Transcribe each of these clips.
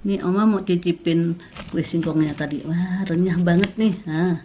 Nih Oma mau cicipin kue singkongnya tadi. Wah, renyah banget nih. Nah.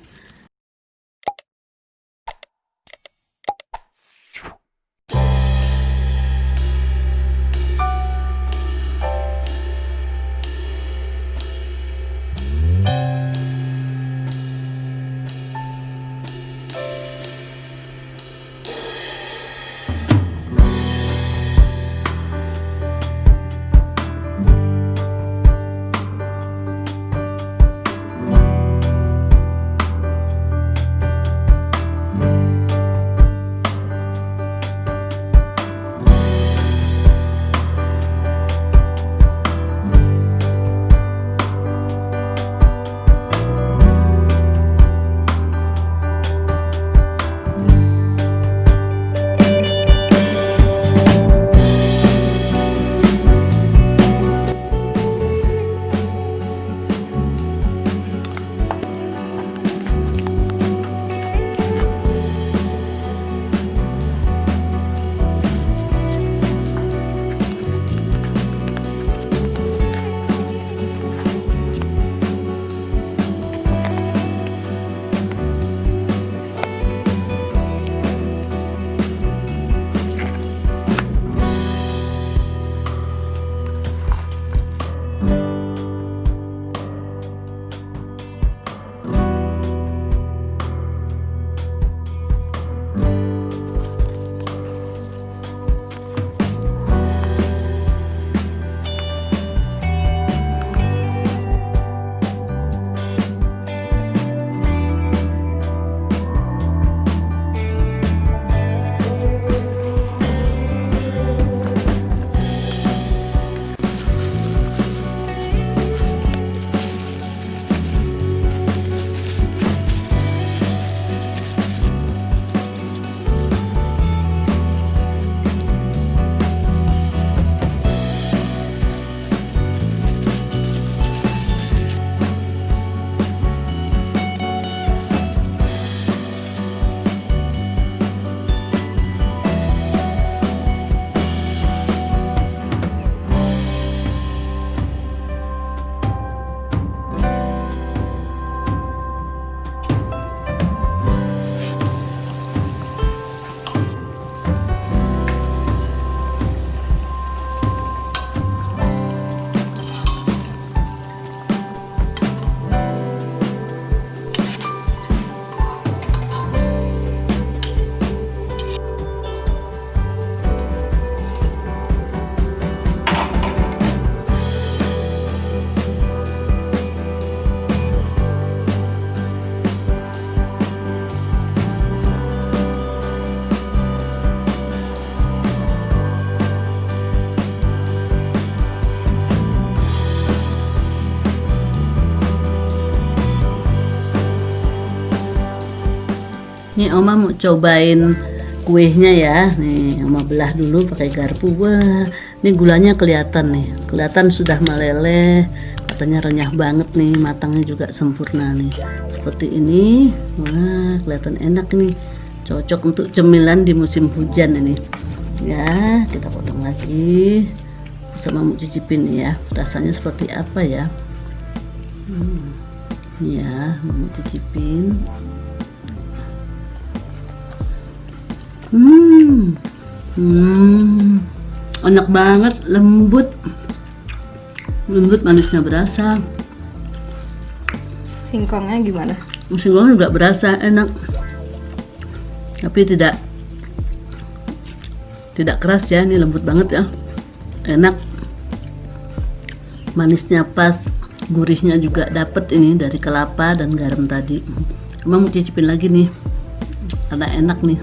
Nih Oma mau cobain kuenya ya. Nih Oma belah dulu pakai garpu. Wah, ini gulanya kelihatan nih. Kelihatan sudah meleleh. Katanya renyah banget nih, matangnya juga sempurna nih. Seperti ini. Wah, kelihatan enak nih. Cocok untuk cemilan di musim hujan ini. Ya, kita potong lagi. Sama mau cicipin nih ya. Rasanya seperti apa ya? Ya, mau cicipin. Enak banget, lembut, manisnya berasa. Singkongnya gimana? Singkong juga berasa enak, tapi tidak keras ya. Ini lembut banget ya, enak, manisnya pas, gurihnya juga dapet ini dari kelapa dan garam tadi. Emang mau cicipin lagi nih, karena enak nih.